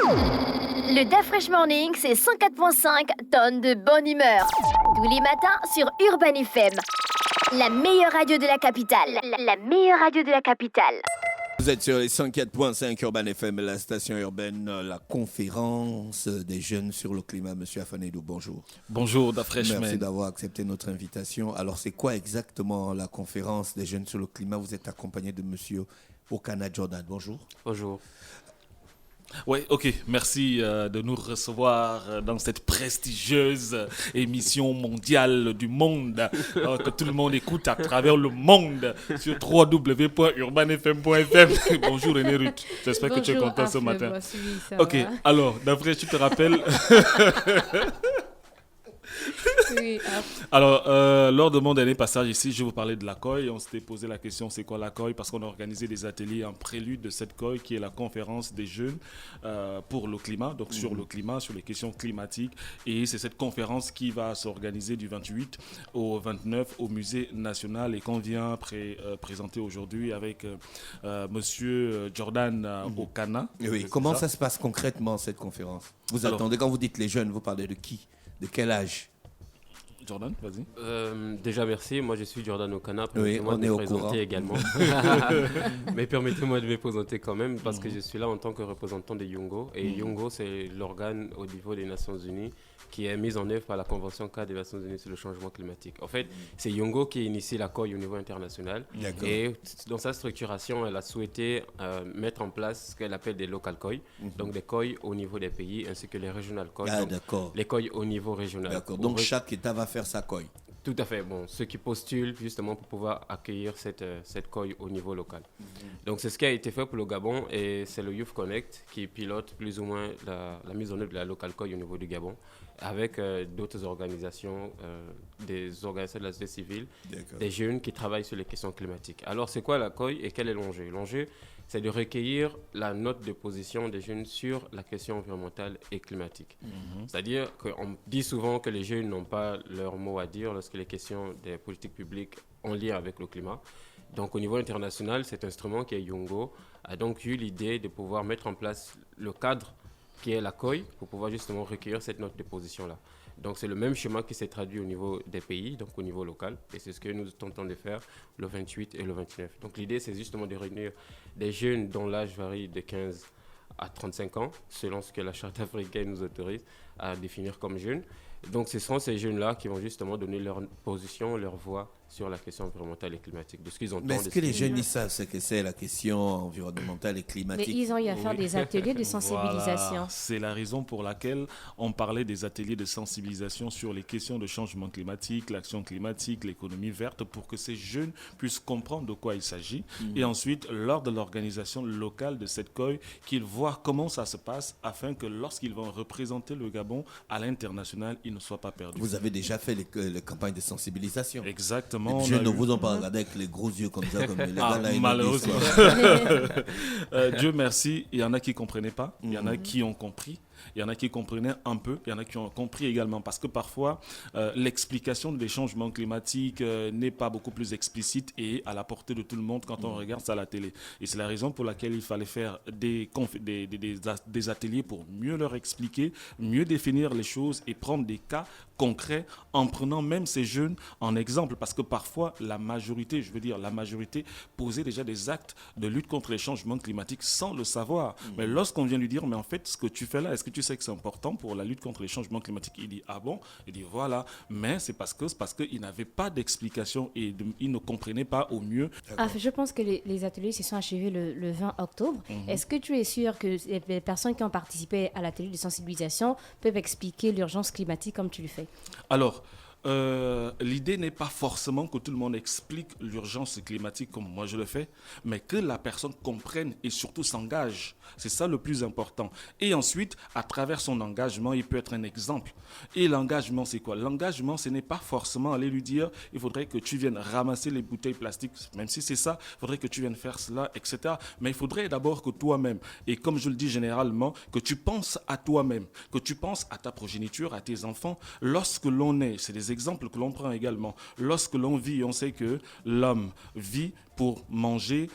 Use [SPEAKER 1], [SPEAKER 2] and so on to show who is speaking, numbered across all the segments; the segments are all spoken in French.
[SPEAKER 1] Le DA Fresh Morning, c'est 104.5 tonnes de bonne humeur. Tous les matins sur Urban FM. La meilleure radio de la capitale. La meilleure radio de la capitale.
[SPEAKER 2] Vous êtes sur les 104.5 Urban FM, la station urbaine, la conférence des jeunes sur le climat. Monsieur Afanedou, bonjour.
[SPEAKER 3] Bonjour, DA Fresh.
[SPEAKER 2] Merci d'avoir accepté notre invitation. Alors, c'est quoi exactement la conférence des jeunes sur le climat? Vous êtes accompagné de monsieur Okana Jordan. Bonjour.
[SPEAKER 4] Bonjour.
[SPEAKER 3] Oui, ok. Merci de nous recevoir dans cette prestigieuse émission mondiale du monde que tout le monde écoute à travers le monde sur www.urbanfm.fm. Bonjour René Ruth. J'espère que tu es content ce matin. Ok. Va. Alors, d'après, tu te rappelles. Oui. Alors, lors de mon dernier passage ici, je vous parlais de la COI. On s'était posé la question, c'est quoi la COI? Parce qu'on a organisé des ateliers en prélude de cette COI, qui est la conférence des jeunes pour le climat, donc sur le climat, sur les questions climatiques. Et c'est cette conférence qui va s'organiser du 28 au 29 au Musée national et qu'on vient présenter aujourd'hui avec monsieur Jordan Okana.
[SPEAKER 2] Oui. Comment ça se passe concrètement, cette conférence? Vous attendez, quand vous dites les jeunes, vous parlez de qui? De quel âge?
[SPEAKER 3] Jordan, vas-y.
[SPEAKER 4] Déjà, merci. Moi, je suis Jordan Okana.
[SPEAKER 2] Oui, on est au courant.
[SPEAKER 4] Également. Mais permettez-moi de me présenter quand même parce que je suis là en tant que représentant de Yungo. Et Yungo, c'est l'organe au niveau des Nations Unies qui est mis en œuvre par la Convention cadre des Nations Unies sur le changement climatique. En fait, c'est Yungo qui initie la COI au niveau international. D'accord. Et dans sa structuration, elle a souhaité mettre en place ce qu'elle appelle des local COI, donc des COI au niveau des pays, ainsi que les regional COI, les COI au niveau régional.
[SPEAKER 2] D'accord, donc chaque État va faire sa COI.
[SPEAKER 4] Tout à fait. Bon, ceux qui postulent justement pour pouvoir accueillir cette COI au niveau local. Donc, c'est ce qui a été fait pour le Gabon et c'est le Youth Connect qui pilote plus ou moins la mise en œuvre de la local COI au niveau du Gabon avec d'autres organisations, des organisations de la société civile, des jeunes qui travaillent sur les questions climatiques. Alors, c'est quoi la COI et quel est l'enjeu? L'enjeu, c'est de recueillir la note de position des jeunes sur la question environnementale et climatique. C'est-à-dire qu'on dit souvent que les jeunes n'ont pas leur mot à dire lorsque les questions des politiques publiques ont lien avec le climat. Donc au niveau international, cet instrument qui est Yungo a donc eu l'idée de pouvoir mettre en place le cadre qui est la COI pour pouvoir justement recueillir cette note de position-là. Donc c'est le même schéma qui s'est traduit au niveau des pays, donc au niveau local, et c'est ce que nous tentons de faire le 28 et le 29. Donc l'idée, c'est justement de réunir des jeunes dont l'âge varie de 15 à 35 ans, selon ce que la Charte africaine nous autorise à définir comme jeunes. Donc ce sont ces jeunes-là qui vont justement donner leur position, leur voix sur la question environnementale et climatique, de ce qu'ils entendent.
[SPEAKER 2] Mais est-ce que les jeunes, ils savent ce que c'est la question environnementale et climatique?
[SPEAKER 5] Mais ils ont eu à faire des ateliers de sensibilisation.
[SPEAKER 3] Voilà. C'est la raison pour laquelle on parlait des ateliers de sensibilisation sur les questions de changement climatique, l'action climatique, l'économie verte, pour que ces jeunes puissent comprendre de quoi il s'agit. Et ensuite, lors de l'organisation locale de cette COI, qu'ils voient comment ça se passe afin que lorsqu'ils vont représenter le Gabon à l'international, ils ne soient pas perdus.
[SPEAKER 2] Vous avez déjà fait les campagnes de sensibilisation?
[SPEAKER 3] Exactement.
[SPEAKER 2] Les jeunes ne vous ont pas regardé avec les gros yeux comme ça, comme les gars là.
[SPEAKER 3] Malheureusement. Dieu merci, il y en a qui ne comprenaient pas, il y en a qui ont compris. Il y en a qui comprenaient un peu, il y en a qui ont compris également. Parce que parfois, l'explication des changements climatiques n'est pas beaucoup plus explicite et à la portée de tout le monde quand on regarde ça à la télé. Et c'est la raison pour laquelle il fallait faire des ateliers pour mieux leur expliquer, mieux définir les choses et prendre des cas concrets en prenant même ces jeunes en exemple. Parce que parfois, la majorité posait déjà des actes de lutte contre les changements climatiques sans le savoir. Mais lorsqu'on vient lui dire, mais en fait, ce que tu fais là, est-ce que tu sais que c'est important pour la lutte contre les changements climatiques? Il dit, ah bon? Il dit, voilà. Mais c'est parce qu'il n'avait pas d'explication et il ne comprenait pas au mieux.
[SPEAKER 5] Je pense que les ateliers se sont achevés le 20 octobre. Est-ce que tu es sûr que les personnes qui ont participé à l'atelier de sensibilisation peuvent expliquer l'urgence climatique comme tu le fais?
[SPEAKER 3] Alors, l'idée n'est pas forcément que tout le monde explique l'urgence climatique comme moi je le fais, mais que la personne comprenne et surtout s'engage. C'est ça le plus important. Et ensuite, à travers son engagement, il peut être un exemple. Et l'engagement, c'est quoi? L'engagement, ce n'est pas forcément aller lui dire il faudrait que tu viennes ramasser les bouteilles plastiques, même si c'est ça, il faudrait que tu viennes faire cela, etc. Mais il faudrait d'abord que toi-même, et comme je le dis généralement, que tu penses à toi-même, que tu penses à ta progéniture, à tes enfants. Lorsque l'on est, c'est des exemples que l'on prend également, lorsque l'on vit, on sait que l'homme vit pour manger,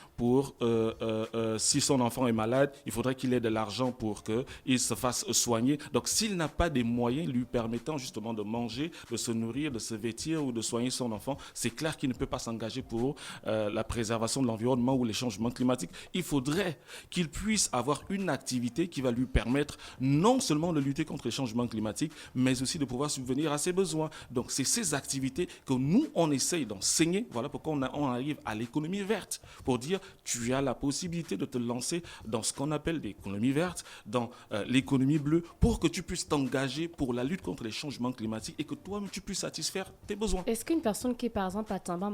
[SPEAKER 3] si son enfant est malade, il faudrait qu'il ait de l'argent pour qu'il se fasse soigner. Donc s'il n'a pas des moyens lui permettant justement de manger, de se nourrir, de se vêtir ou de soigner son enfant, c'est clair qu'il ne peut pas s'engager pour la préservation de l'environnement ou les changements climatiques. Il faudrait qu'il puisse avoir une activité qui va lui permettre non seulement de lutter contre les changements climatiques, mais aussi de pouvoir subvenir à ses besoins. Donc c'est ces activités que nous, on essaye d'enseigner. Voilà pourquoi on arrive à l'économie verte, pour dire tu as la possibilité de te lancer dans ce qu'on appelle l'économie verte, dans l'économie bleue, pour que tu puisses t'engager pour la lutte contre les changements climatiques et que toi-même tu puisses satisfaire tes besoins.
[SPEAKER 5] Est-ce qu'une personne qui est par exemple à Tamba,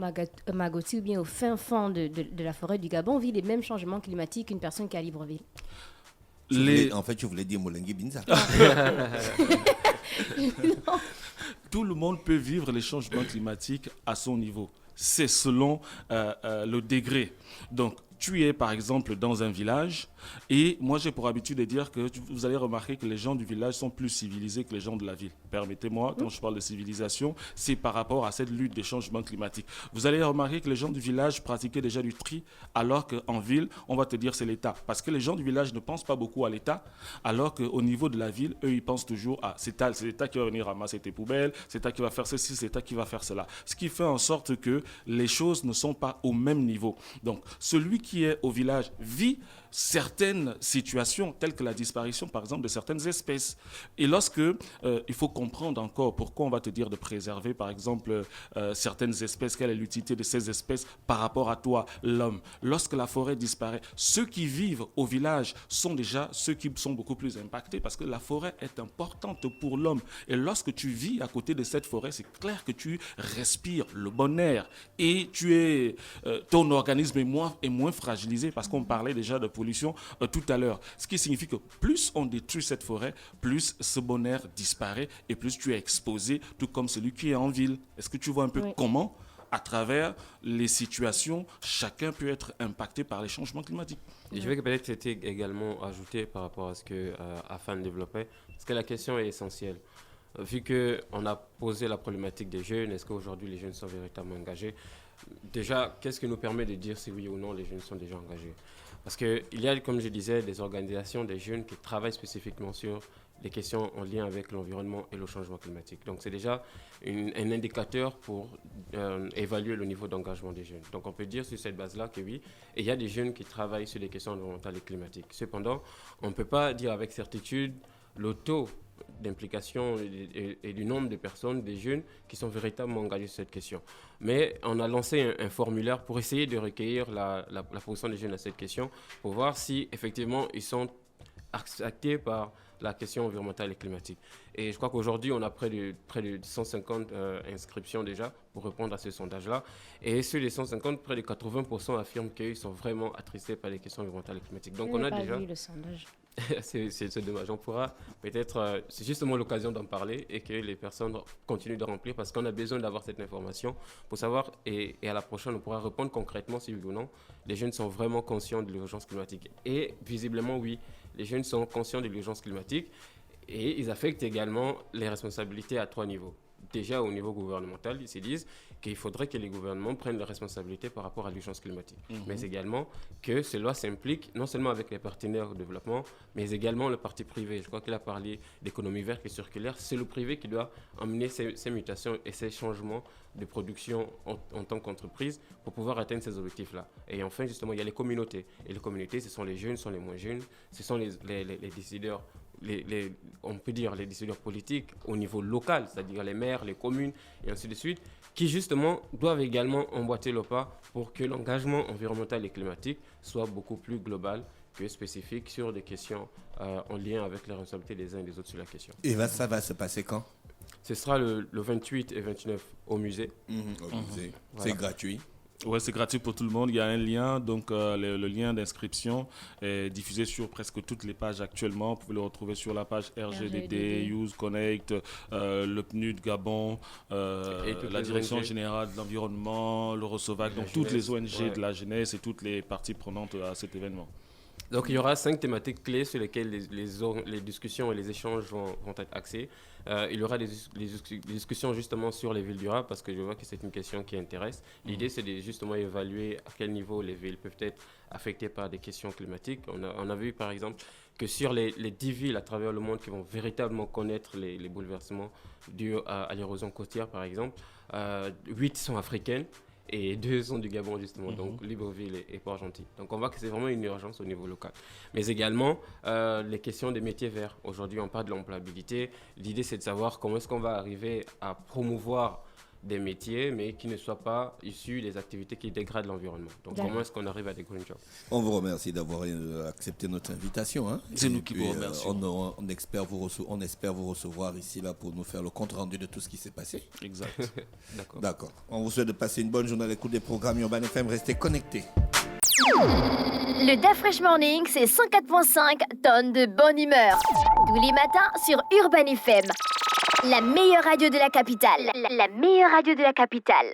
[SPEAKER 5] Magoti ou bien au fin fond de la forêt du Gabon vit les mêmes changements climatiques qu'une personne qui est à Libreville?
[SPEAKER 2] En fait, je voulais dire Molengi Binza.
[SPEAKER 3] Tout le monde peut vivre les changements climatiques à son niveau. C'est selon le degré. Donc, tu es par exemple dans un village et moi j'ai pour habitude de dire que vous allez remarquer que les gens du village sont plus civilisés que les gens de la ville. Permettez-moi, quand je parle de civilisation, c'est par rapport à cette lutte des changements climatiques. Vous allez remarquer que les gens du village pratiquaient déjà du tri, alors qu'en ville, on va te dire c'est l'État. Parce que les gens du village ne pensent pas beaucoup à l'État, alors qu'au niveau de la ville, eux, ils pensent toujours à c'est l'État qui va venir ramasser tes poubelles, c'est l'État qui va faire ceci, c'est l'État qui va faire cela. Ce qui fait en sorte que les choses ne sont pas au même niveau. Donc, celui qui est au village vit certaines situations telles que la disparition par exemple de certaines espèces. Et lorsque il faut comprendre encore pourquoi on va te dire de préserver par exemple certaines espèces, quelle est l'utilité de ces espèces par rapport à toi, l'homme. Lorsque la forêt disparaît, ceux qui vivent au village sont déjà ceux qui sont beaucoup plus impactés parce que la forêt est importante pour l'homme. Et lorsque tu vis à côté de cette forêt, c'est clair que tu respires le bon air et ton organisme est moins fragilisé parce qu'on parlait déjà de pollution tout à l'heure. Ce qui signifie que plus on détruit cette forêt, plus ce bon air disparaît et plus tu es exposé, tout comme celui qui est en ville. Est-ce que tu vois un peu comment, à travers les situations, chacun peut être impacté par les changements climatiques?
[SPEAKER 4] Et je vais peut-être également ajouter par rapport à ce que Afan développait, parce que la question est essentielle. Vu qu'on a posé la problématique des jeunes, est-ce qu'aujourd'hui les jeunes sont véritablement engagés? Déjà, qu'est-ce qui nous permet de dire si oui ou non les jeunes sont déjà engagés? Parce qu'il y a, comme je disais, des organisations des jeunes qui travaillent spécifiquement sur les questions en lien avec l'environnement et le changement climatique. Donc c'est déjà un indicateur pour évaluer le niveau d'engagement des jeunes. Donc on peut dire sur cette base-là que oui, et il y a des jeunes qui travaillent sur les questions environnementales et climatiques. Cependant, on ne peut pas dire avec certitude le taux d'implication et du nombre de personnes, des jeunes qui sont véritablement engagés sur cette question. Mais on a lancé un formulaire pour essayer de recueillir la position des jeunes à cette question, pour voir si effectivement ils sont actés par la question environnementale et climatique. Et je crois qu'aujourd'hui, on a près de 150 inscriptions déjà pour répondre à ce sondage-là. Et sur les 150, près de 80% affirment qu'ils sont vraiment attristés par les questions environnementales et climatiques. Donc on a déjà...
[SPEAKER 5] vu le sondage.
[SPEAKER 4] c'est dommage. On pourra peut-être, c'est justement l'occasion d'en parler et que les personnes continuent de remplir parce qu'on a besoin d'avoir cette information pour savoir et à la prochaine on pourra répondre concrètement si oui ou non les jeunes sont vraiment conscients de l'urgence climatique. Et visiblement oui, les jeunes sont conscients de l'urgence climatique et ils affectent également les responsabilités à 3 niveaux. Déjà au niveau gouvernemental, ils se disent qu'il faudrait que les gouvernements prennent leurs responsabilités par rapport à l'urgence climatique. Mais également que cela s'implique non seulement avec les partenaires au développement, mais également le parti privé. Je crois qu'il a parlé d'économie verte et circulaire. C'est le privé qui doit amener ces mutations et ces changements de production en tant qu'entreprise pour pouvoir atteindre ces objectifs-là. Et enfin, justement, il y a les communautés. Et les communautés, ce sont les jeunes, ce sont les moins jeunes, ce sont les décideurs. On peut dire les décideurs politiques au niveau local, c'est-à-dire les maires, les communes et ainsi de suite, qui justement doivent également emboîter le pas pour que l'engagement environnemental et climatique soit beaucoup plus global que spécifique sur des questions en lien avec les responsabilités des uns et des autres sur la question.
[SPEAKER 2] Et ça va se passer quand?
[SPEAKER 4] Ce sera le 28 et 29 au musée.
[SPEAKER 2] Au musée.
[SPEAKER 4] Voilà.
[SPEAKER 2] C'est gratuit.
[SPEAKER 3] Oui, c'est gratuit pour tout le monde. Il y a un lien, donc le lien d'inscription est diffusé sur presque toutes les pages actuellement. Vous pouvez le retrouver sur la page RGDD, Youth Connect, le PNUD Gabon, la Direction générale de l'environnement, le Recevac, donc toutes les ONG de la jeunesse et toutes les parties prenantes à cet événement.
[SPEAKER 4] Donc, il y aura 5 thématiques clés sur lesquelles les discussions et les échanges vont être axés. Il y aura des discussions justement sur les villes durables parce que je vois que c'est une question qui intéresse. L'idée, c'est de justement évaluer à quel niveau les villes peuvent être affectées par des questions climatiques. On a vu par exemple que sur les 10 villes à travers le monde qui vont véritablement connaître les bouleversements dus à l'érosion côtière par exemple, 8 sont africaines. Et 2 sont du Gabon, justement, donc Libreville et Port-Gentil. Donc, on voit que c'est vraiment une urgence au niveau local. Mais également, les questions des métiers verts. Aujourd'hui, on parle de l'employabilité. L'idée, c'est de savoir comment est-ce qu'on va arriver à promouvoir des métiers, mais qui ne soient pas issus des activités qui dégradent l'environnement. Donc, comment est-ce qu'on arrive à des green jobs?
[SPEAKER 2] On vous remercie d'avoir accepté notre invitation. Hein.
[SPEAKER 3] C'est nous qui vous remercions.
[SPEAKER 2] On espère vous recevoir ici là pour nous faire le compte rendu de tout ce qui s'est passé.
[SPEAKER 3] Exact.
[SPEAKER 2] D'accord. On vous souhaite de passer une bonne journée à l'écoute des programmes Urban FM. Restez connectés.
[SPEAKER 1] Le DAF Fresh Morning, c'est 104.5 tonnes de bonne humeur. Tous les matins sur Urban FM. La meilleure radio de la capitale. La meilleure radio de la capitale.